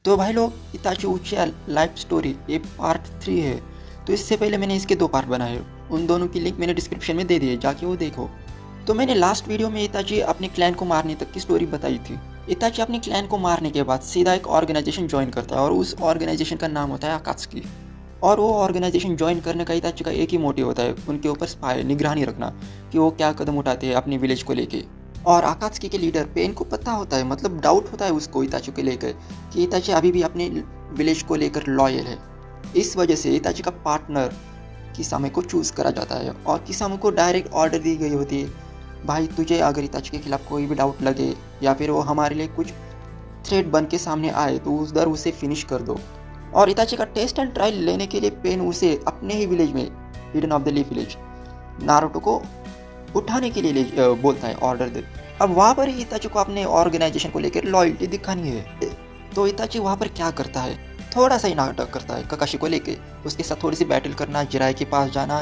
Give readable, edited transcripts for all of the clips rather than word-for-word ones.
तो भाई लोग, इताची उचिया लाइफ स्टोरी ये पार्ट 3 है। तो इससे पहले मैंने इसके 2 पार्ट बनाए, उन दोनों की लिंक मैंने डिस्क्रिप्शन में दे दी है, जाके वो देखो। तो मैंने लास्ट वीडियो में इताची अपने क्लैन को मारने तक की स्टोरी बताई थी। इताची अपने क्लैन को मारने के बाद सीधा एक ऑर्गेनाइजेशन ज्वाइन करता है और उस ऑर्गेनाइजेशन का नाम होता है अकात्सुकी। और वो ऑर्गेनाइजेशन ज्वाइन करने का इताची का एक ही मोटिव होता है, उनके ऊपर स्पाई निगरानी रखना कि वो क्या कदम उठाते हैं अपनी विलेज को लेके। और अकात्सुकी के लीडर पेन को पता होता है, मतलब डाउट होता है उसको इताची को लेकर कि इताची अभी भी अपने विलेज को लेकर लॉयल है। इस वजह से इताची का पार्टनर किसामे को चूज़ करा जाता है और किसामे को डायरेक्ट ऑर्डर दी गई होती है, भाई तुझे अगर इताची के खिलाफ कोई भी डाउट लगे या फिर वो हमारे लिए कुछ थ्रेट बन के सामने आए तो उधर उसे फिनिश कर दो। और इताची का टेस्ट एंड ट्रायल लेने के लिए पेन उसे अपने ही विलेज में, hidden of the leaf village, Naruto को उठाने के लिए बोलता है, ऑर्डर दे। अब वहाँ पर ही इताची को अपने ऑर्गेनाइजेशन को लेकर लॉयल्टी दिखानी है। तो इताची वहाँ पर क्या करता है, थोड़ा सा ही नाटक करता है ककाशी को लेके, उसके साथ थोड़ी सी बैटल करना, जिराया के पास जाना,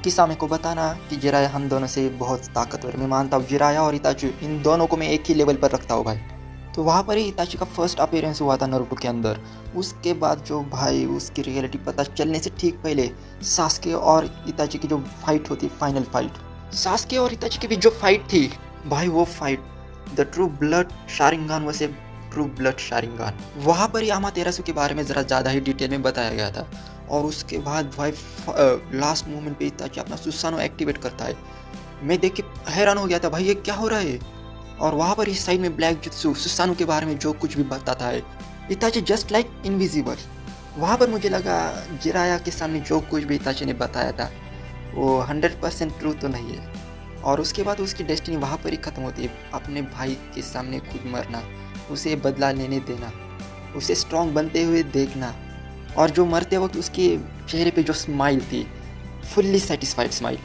किसामे को बताना कि जिराया हम दोनों से बहुत ताकतवर, मैं मानता हूँ जिराया और इताची इन दोनों को मैं एक ही लेवल पर रखता हूँ भाई। तो वहाँ पर ही इताची का फर्स्ट अपीयरेंस हुआ था नारुतो के अंदर। उसके बाद जो भाई उसकी रियलिटी पता चलने से ठीक पहले सास्के और इताची की जो फाइट होती है, फाइनल फाइट, सास्के और इताची के बीच जो फाइट थी भाई, वो fight the true blood Sharingan वैसे ट्रू ब्लड शारिंगान, वहाँ पर ही अमातेरासु के बारे में ज़रा ज़्यादा ही डिटेल में बताया गया था। और उसके बाद भाई लास्ट मोमेंट पे इताची अपना सुसानो एक्टिवेट करता है। मैं देख के हैरान हो गया था, भाई ये क्या हो रहा है। और वहाँ पर इस साइड में ब्लैक जुत्सु सुसानो के बारे में जो कुछ भी बताता है, इताची जस्ट लाइक इनविजिबल। वहाँ पर मुझे लगा जिराया के सामने जो कुछ भी इताची ने बताया था वो 100% ट्रू तो नहीं है। और उसके बाद उसकी डेस्टिनी वहाँ पर ही ख़त्म होती है, अपने भाई के सामने खुद मरना, उसे बदला लेने देना, उसे स्ट्रॉन्ग बनते हुए देखना। और जो मरते वक्त उसके चेहरे पे जो स्माइल थी, फुल्ली सेटिस्फाइड स्माइल।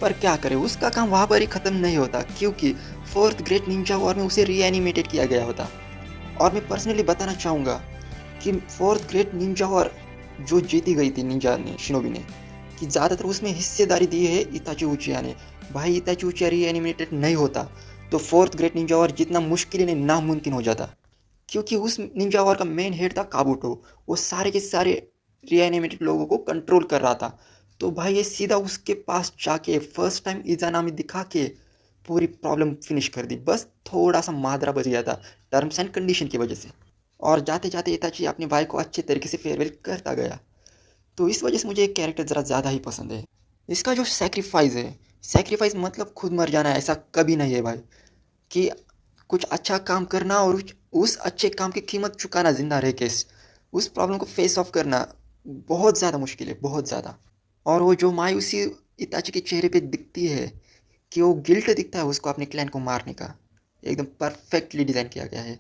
पर क्या करे, उसका काम वहाँ पर ही ख़त्म नहीं होता, क्योंकि 4th ग्रेट निंजा वॉर में उसे रीएनिमेटेड किया गया होता। और मैं पर्सनली बताना चाहूँगा कि 4th ग्रेट निंजा वॉर जो जीती गई थी निंजा ने, शिनोबी ने, कि ज़्यादातर उसमें हिस्सेदारी दी है इताची उचिया ने। भाई इताची उचिया रीएनिमेटेड नहीं होता तो 4th ग्रेट निंजा वॉर जितना मुश्किल नहीं नामुमकिन हो जाता, क्योंकि उस निंजा वॉर का मेन हेड था काबुटो। वो सारे के सारे रीएनिमेटेड लोगों को कंट्रोल कर रहा था। तो भाई ये सीधा उसके पास जाके फर्स्ट टाइम इज़ानामी दिखा के पूरी प्रॉब्लम फिनिश कर दी। बस थोड़ा सा मादरा बच गया था टर्म्स एंड कंडीशन की वजह से। और जाते जाते इताची अपने भाई को अच्छे तरीके से फेयरवेल करता गया। तो इस वजह से मुझे एक कैरेक्टर ज़रा ज़्यादा ही पसंद है। इसका जो सेक्रीफाइस है, सेक्रीफाइस मतलब खुद मर जाना, ऐसा कभी नहीं है भाई, कि कुछ अच्छा काम करना और उस अच्छे काम की कीमत चुकाना, जिंदा रह के उस प्रॉब्लम को फेस ऑफ करना बहुत ज़्यादा मुश्किल है, बहुत ज़्यादा। और वो जो मायूसी इताची के चेहरे पे दिखती है, कि वो गिल्ट दिखता है उसको अपने क्लैन को मारने का, एकदम परफेक्टली डिज़ाइन किया गया है।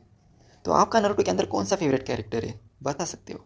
तो आपका नारुतो के अंदर कौन सा फेवरेट कैरेक्टर है, बता सकते हो?